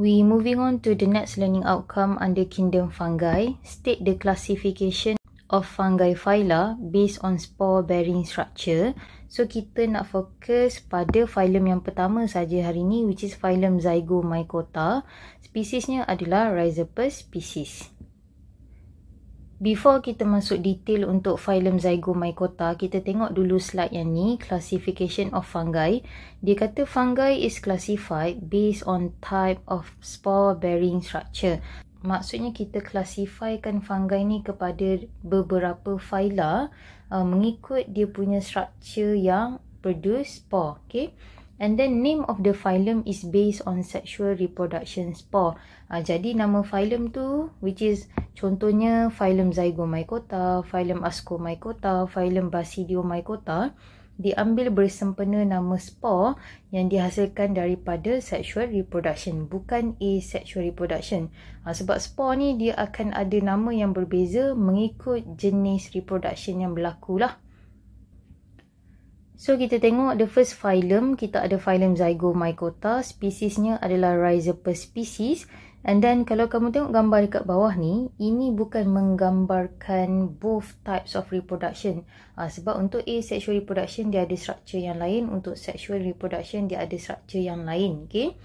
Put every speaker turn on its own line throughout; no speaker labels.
We moving on to the next learning outcome under kingdom fungi. State the classification of fungi phyla based on spore bearing structure. So kita nak fokus pada phylum yang pertama saja hari ni, which is phylum Zygomycota. Spesiesnya adalah Rhizopus species. Before kita masuk detail untuk phylum Zygomycota, kita tengok dulu slide yang ni, classification of fungi. Dia kata fungi is classified based on type of spore bearing structure. Maksudnya kita classifykan fungi ni kepada beberapa phyla mengikut dia punya structure yang produce spore. Okay? And then name of the phylum is based on sexual reproduction spore. Jadi nama phylum tu, which is contohnya phylum Zygomycota, phylum Ascomycota, phylum Basidiomycota, diambil bersempena nama spore yang dihasilkan daripada sexual reproduction, bukan asexual reproduction. Sebab spore ni dia akan ada nama yang berbeza mengikut jenis reproduction yang berlaku lah. So kita tengok the first phylum, kita ada phylum Zygomycota, spesiesnya adalah Rhizopus species. And then kalau kamu tengok gambar dekat bawah ni, ini bukan menggambarkan both types of reproduction. Sebab untuk asexual reproduction dia ada structure yang lain, untuk sexual reproduction dia ada structure yang lain. Okay?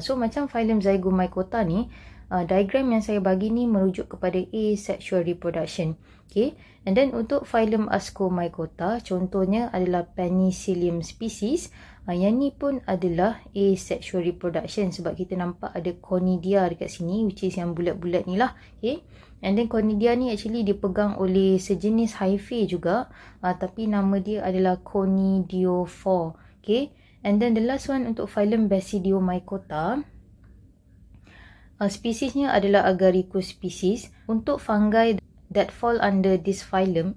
So macam phylum Zygomycota ni, diagram yang saya bagi ni merujuk kepada asexual reproduction. Okay? And then untuk phylum Ascomycota, contohnya adalah Penicillium species. Yang ni pun adalah asexual reproduction sebab kita nampak ada conidia dekat sini, which is yang bulat-bulat ni lah. Okay? And then conidia ni actually dipegang oleh sejenis hyphae juga, tapi nama dia adalah Conidiophore. Okay? And then the last one untuk phylum Basidiomycota, spesiesnya adalah Agaricus species. Untuk fungi that fall under this phylum,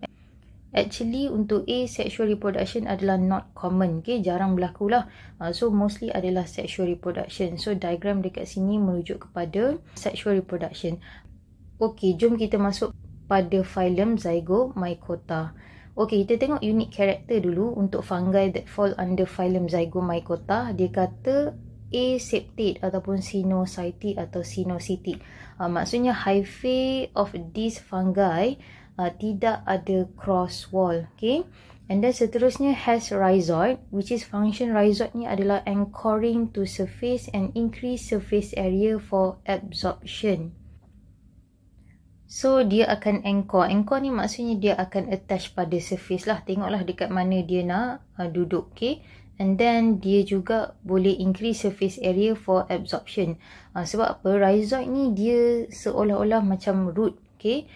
actually untuk asexual reproduction adalah not common. Okay? Jarang berlaku lah. So mostly adalah sexual reproduction. So diagram dekat sini merujuk kepada sexual reproduction. Okay, jom kita masuk pada phylum Zygomycota. Okay, kita tengok unique character dulu untuk fungi that fall under phylum Zygomycota. Dia kata aseptate ataupun sinusoid atau sinusoid. Maksudnya hyphae of this fungi tidak ada cross wall. Okay? And then seterusnya has rhizoid, which is function rhizoid ni adalah anchoring to surface and increase surface area for absorption. So dia akan anchor. Anchor ni maksudnya dia akan attach pada surface lah. Tengoklah dekat mana dia nak duduk. Okay? And then dia juga boleh increase surface area for absorption. Sebab apa? Rhizoid ni dia seolah-olah macam root. Okay?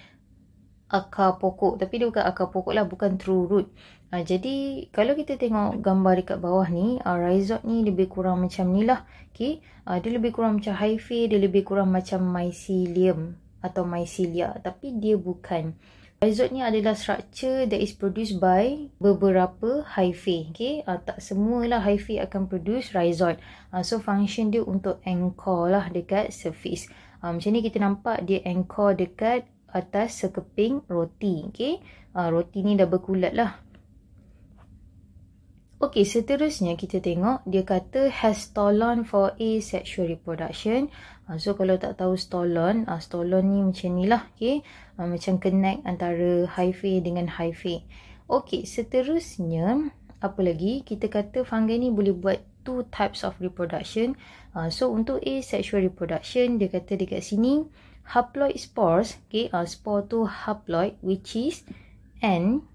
Akar pokok, tapi dia bukan akar pokok lah, bukan true root. Jadi kalau kita tengok gambar dekat bawah ni, rhizode ni lebih kurang macam ni lah. Okay? Dia lebih kurang macam hyphae, dia lebih kurang macam mycelium atau mycelia, tapi dia bukan. Rhizode ni adalah structure that is produced by beberapa hyphae. Okay? Tak semualah hyphae akan produce rhizode. So function dia untuk anchor lah dekat surface. Macam ni kita nampak dia anchor dekat atas sekeping roti. Okay? Roti ni dah berkulat lah. Okay, seterusnya kita tengok dia kata has stolon for asexual reproduction. So kalau tak tahu stolon, stolon ni macam ni lah. Okay? Macam connect antara hyphae dengan hyphae. Okay, seterusnya apa lagi? Kita kata fungi ni boleh buat two types of reproduction. So untuk asexual reproduction, dia kata dekat sini haploid spores. Okay, spore tu haploid, which is and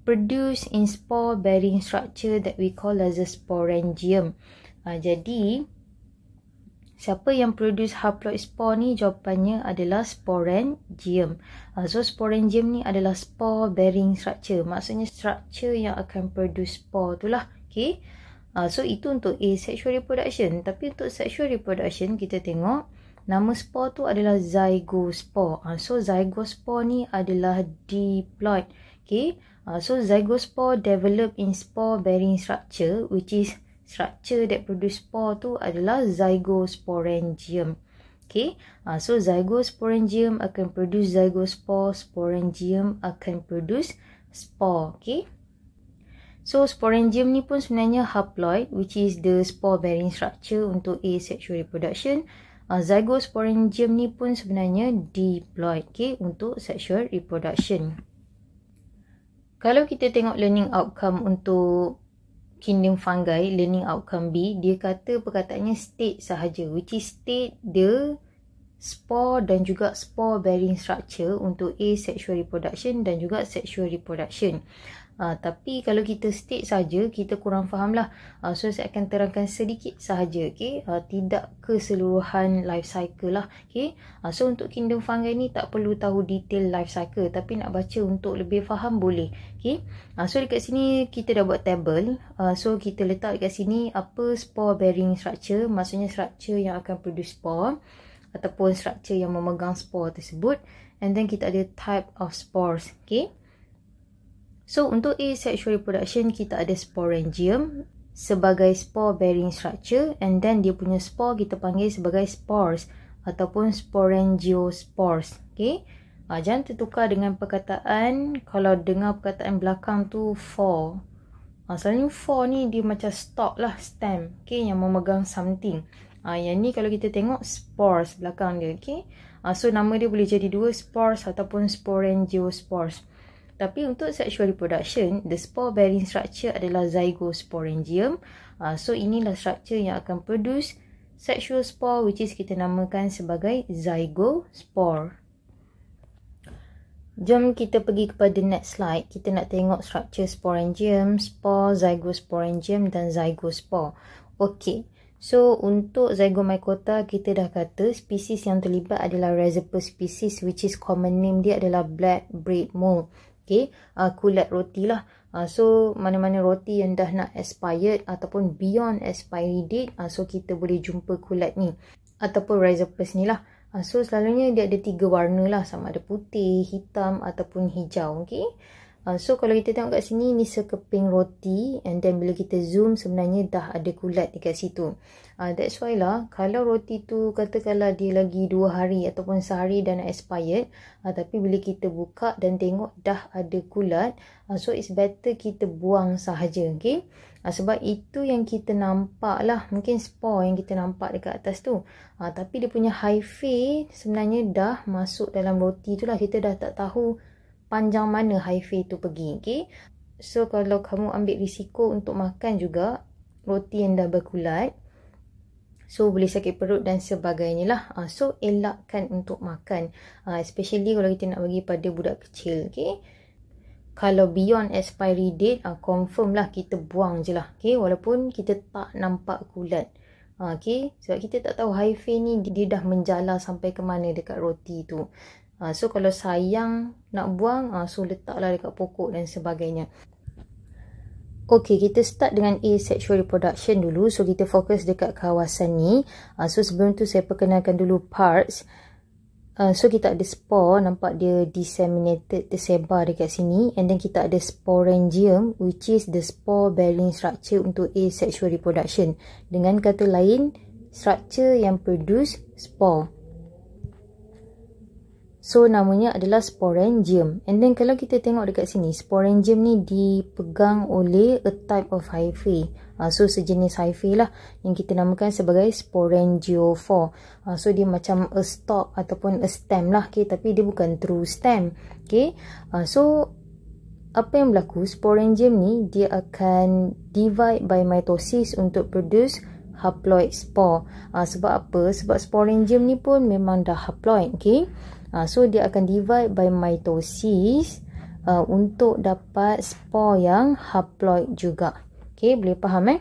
produce in spore bearing structure that we call as a sporangium. Jadi siapa yang produce haploid spore ni? Jawapannya adalah sporangium. So sporangium ni adalah spore bearing structure. Maksudnya structure yang akan produce spore tu lah. Okay? So itu untuk asexual reproduction. Tapi untuk sexual reproduction kita tengok nama spore tu adalah zygospore. So zygospore ni adalah diploid. Okay? So zygospore develop in spore bearing structure, which is structure that produce spore tu adalah zygosporangium. Okay? So zygosporangium akan produce zygospore, sporangium akan produce spore. Okay? So sporangium ni pun sebenarnya haploid, which is the spore bearing structure untuk asexual reproduction. Zygosporangium ni pun sebenarnya diploid, okay, untuk sexual reproduction. Kalau kita tengok learning outcome untuk kingdom fungi, learning outcome B, dia kata perkataannya state sahaja, which is state the spore dan juga spore bearing structure untuk asexual reproduction dan juga sexual reproduction. Tapi kalau kita state saja, kita kurang faham lah. So saya akan terangkan sedikit sahaja, okay? Tidak keseluruhan life cycle lah, okay? So untuk kingdom fungi ni tak perlu tahu detail life cycle, tapi nak baca untuk lebih faham boleh, okay? So dekat sini kita dah buat table. So kita letak dekat sini apa spore bearing structure, maksudnya structure yang akan produce spore ataupun structure yang memegang spore tersebut, and then kita ada type of spores, okay? So untuk asexual reproduction kita ada sporangium sebagai spore bearing structure, and then dia punya spore kita panggil sebagai spores ataupun sporangiospores, okay? Jangan tertukar dengan perkataan, kalau dengar perkataan belakang tu for. Selalunya for ni dia macam stalk lah, stem, okay, yang memegang something. Yang ni kalau kita tengok spores belakang dia, okay? So nama dia boleh jadi dua, spores ataupun sporangiospores. Tapi untuk sexual reproduction, the spore bearing structure adalah zygosporangium. So inilah structure yang akan produce sexual spore, which is kita namakan sebagai zygospore. Jom kita pergi kepada next slide. Kita nak tengok structure sporangium, spore, zygosporangium dan zygospore. Okay. So untuk Zygomycota kita dah kata spesies yang terlibat adalah Rhizopus species, which is common name dia adalah black bread mole. Okay, kulat roti lah. So mana-mana roti yang dah nak expired ataupun beyond expiry date, so kita boleh jumpa kulat ni ataupun Rhizopus ni lah. So selalunya dia ada 3 warna lah, sama ada putih, hitam ataupun hijau. Okay, so kalau kita tengok kat sini, ni sekeping roti, and then bila kita zoom sebenarnya dah ada kulat dekat situ. That's why lah, kalau roti tu katakanlah dia lagi 2 hari ataupun sehari dah nak expired, tapi bila kita buka dan tengok dah ada kulat, so it's better kita buang sahaja, okay? Sebab itu yang kita nampak lah, mungkin spore yang kita nampak dekat atas tu, tapi dia punya hyphae sebenarnya dah masuk dalam roti tu lah. Kita dah tak tahu panjang mana hyphae tu pergi, okay? So kalau kamu ambil risiko untuk makan juga roti yang dah berkulat, so boleh sakit perut dan sebagainya lah. So elakkan untuk makan, especially kalau kita nak bagi pada budak kecil, okay? Kalau beyond expiry date, confirm lah kita buang je lah, okay? Walaupun kita tak nampak kulat, okay? Sebab kita tak tahu hyphae ni dia dah menjala sampai ke mana dekat roti tu. So kalau sayang nak buang, so letaklah dekat pokok dan sebagainya. Okay, kita start dengan asexual reproduction dulu. So kita fokus dekat kawasan ni. So sebelum tu saya perkenalkan dulu parts. So kita ada spore, nampak dia disseminated, tersebar dekat sini. And then kita ada sporangium, which is the spore bearing structure untuk asexual reproduction. Dengan kata lain, structure yang produce spore. So namanya adalah sporangium. And then kalau kita tengok dekat sini, sporangium ni dipegang oleh a type of hyphae. So sejenis hyphae lah yang kita namakan sebagai sporangiophore. So dia macam a stalk ataupun a stem lah, okay? Tapi dia bukan true stem, okay? So apa yang berlaku, sporangium ni dia akan divide by mitosis untuk produce haploid spore. Sebab apa? Sebab sporangium ni pun memang dah haploid, okay? So dia akan divide by mitosis untuk dapat spore yang haploid juga. Okay, boleh faham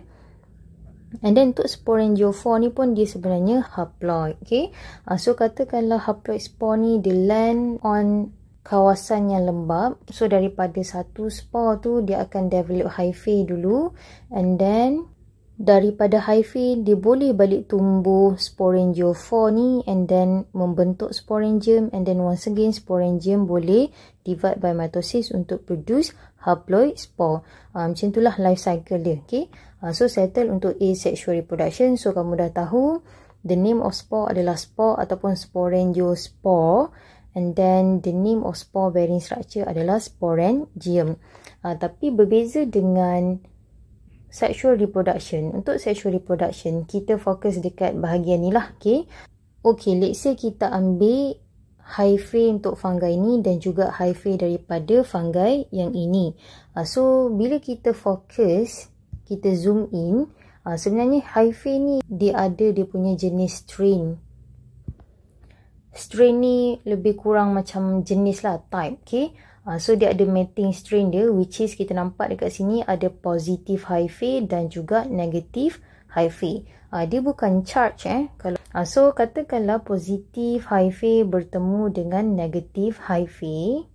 And then untuk sporangiophore ni pun dia sebenarnya haploid. Okay, so katakanlah haploid spore ni dia land on kawasan yang lembab. So daripada satu spore tu dia akan develop hyphae dulu, and then daripada hyphae dia boleh balik tumbuh sporangiophore ni, and then membentuk sporangium, and then once again sporangium boleh divide by mitosis untuk produce haploid spore. Macam itulah life cycle dia, okay? So settle untuk asexual reproduction. So kamu dah tahu the name of spore adalah spore ataupun sporangiospore, And then the name of spore bearing structure adalah sporangium. Tapi berbeza dengan sexual reproduction. Untuk sexual reproduction, kita fokus dekat bahagian ni lah. Okay, let's say kita ambil hyphae untuk fungi ni dan juga hyphae daripada fungi yang ini. So, bila kita fokus, kita zoom in, sebenarnya hyphae ni dia ada dia punya jenis strain. Strain ni lebih kurang macam jenis lah, type. Okay, so dia ada mating strain dia, which is kita nampak dekat sini ada positive hyphae dan juga negative hyphae. Dia bukan charge so katakanlah positive hyphae bertemu dengan negative hyphae.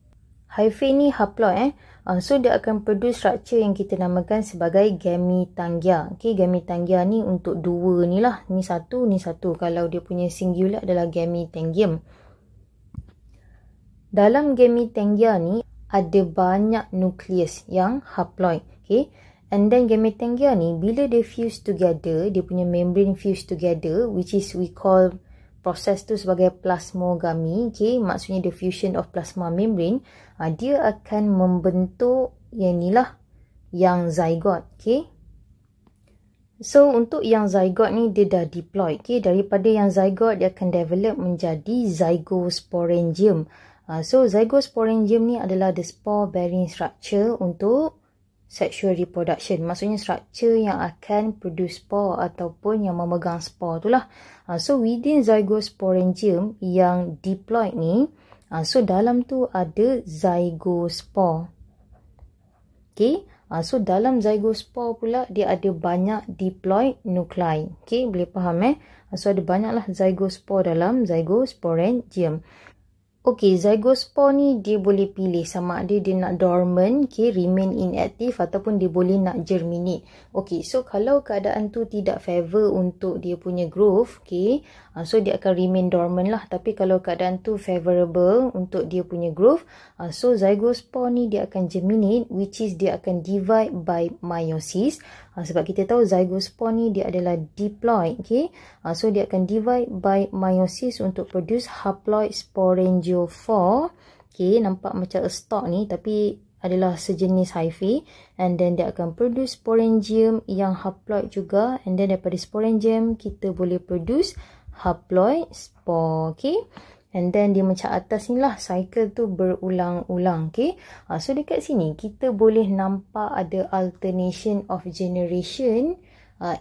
Hyphae ni haploid so dia akan produce structure yang kita namakan sebagai gamitangia. Okay, gamitangia ni untuk dua ni lah, ni satu. Kalau dia punya singular adalah gamitangium. Dalam gamitangia ni ada banyak nukleus yang haploid. Okay, and then gamitangia ni bila dia fuse together, dia punya membrane fuse together, which is we call proses tu sebagai plasmogamy. Okay, maksudnya the fusion of plasma membrane. Dia akan membentuk yang ni lah, yang zygote. Okay, so untuk yang zygote ni dia dah diploid. Okay, daripada yang zygote dia akan develop menjadi zygosporangium. So zygosporangium ni adalah the spore bearing structure untuk sexual reproduction. Maksudnya structure yang akan produce spore ataupun yang memegang spore tu lah. So within zygosporangium yang diploid ni, so dalam tu ada zygospore. Okay, so dalam zygospore pula dia ada banyak diploid nuclei. Okay, boleh faham so ada banyaklah zygospore dalam zygosporangium. Okay, zygospore ni dia boleh pilih sama ada dia nak dormant, okay, remain inactive, ataupun dia boleh nak germinate. Okay, so kalau keadaan tu tidak favor untuk dia punya growth, okay, so dia akan remain dormant lah. Tapi kalau keadaan tu favorable untuk dia punya growth, so zygospore ni dia akan germinate, which is dia akan divide by meiosis. Sebab kita tahu zygospore ni dia adalah diploid. Okay, so dia akan divide by meiosis untuk produce haploid sporangiophore. Okay, nampak macam a stalk ni tapi adalah sejenis hyphae. And then dia akan produce sporangium yang haploid juga. And then daripada sporangium kita boleh produce haploid spore. Okay, and then dia macam atas ni lah, cycle tu berulang-ulang. Okay, so dekat sini kita boleh nampak ada alternation of generation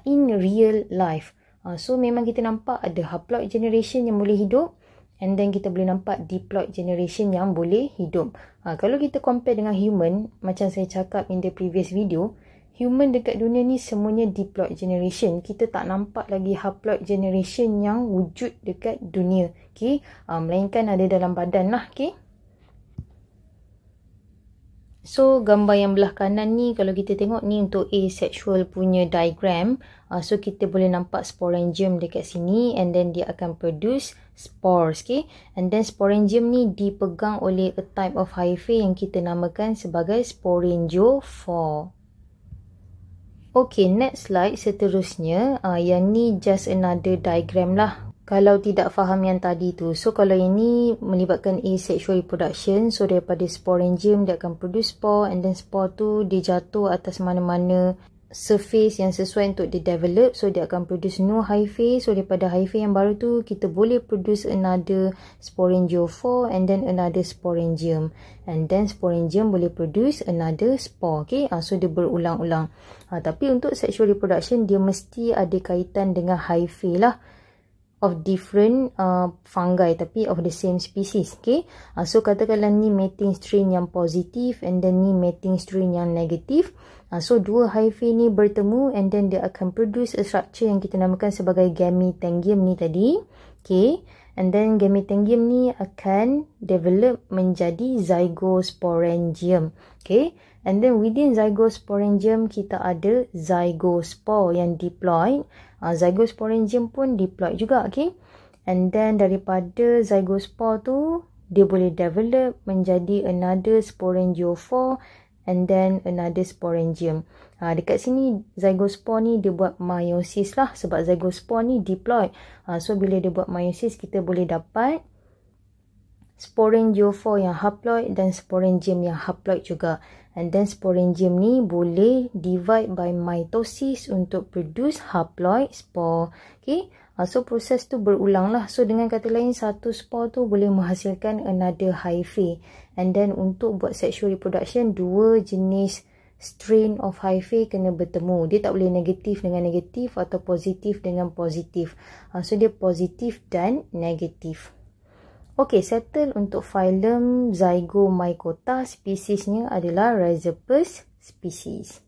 in real life. So memang kita nampak ada haploid generation yang boleh hidup, and then kita boleh nampak diploid generation yang boleh hidup. Kalau kita compare dengan human, macam saya cakap in the previous video, human dekat dunia ni semuanya diploid generation. Kita tak nampak lagi haploid generation yang wujud dekat dunia. Okay, melainkan ada dalam badan lah. Okay, so gambar yang belah kanan ni kalau kita tengok ni untuk asexual punya diagram. So kita boleh nampak sporangium dekat sini, and then dia akan produce spores. Okay, and then sporangium ni dipegang oleh a type of hyphae yang kita namakan sebagai sporangiophore. Okay, next slide seterusnya. Yang ni just another diagram lah, kalau tidak faham yang tadi tu. So kalau ini melibatkan asexual reproduction, so daripada sporangium dia akan produce spore, and then spore tu dia jatuh atas mana-mana surface yang sesuai untuk dia develop. So dia akan produce new hyphae. So daripada hyphae yang baru tu kita boleh produce another sporangiophore, and then another sporangium, and then sporangium boleh produce another spore. Okay, so dia berulang-ulang. Tapi untuk sexual reproduction dia mesti ada kaitan dengan hyphae lah, of different fungi tapi of the same species. Okay, so katakanlah ni mating strain yang positif, and then ni mating strain yang negatif. So dua hyphae ni bertemu, and then dia akan produce a structure yang kita namakan sebagai gamitangium ni tadi. Okay, and then gamitangium ni akan develop menjadi zygosporangium. Okay, and then within zygosporangium kita ada zygospore yang diploid. Zygosporangium pun diploid juga. Okay, and then daripada zygospore tu dia boleh develop menjadi another sporangiophore, and then another sporangium. Dekat sini zygospore ni dia buat meiosis lah, sebab zygospore ni diploid. So bila dia buat meiosis kita boleh dapat Sporangiophore yang haploid dan sporangium yang haploid juga. And then sporangium ni boleh divide by mitosis untuk produce haploid spore. Okay. So proses tu berulang lah. So dengan kata lain, satu spore tu boleh menghasilkan another hyphae. And then untuk buat sexual reproduction, dua jenis strain of hyphae kena bertemu. Dia tak boleh negatif dengan negatif atau positif dengan positif. So dia positif dan negatif. Okey, settle untuk phylum Zygomycota. Spesiesnya adalah Rhizopus species.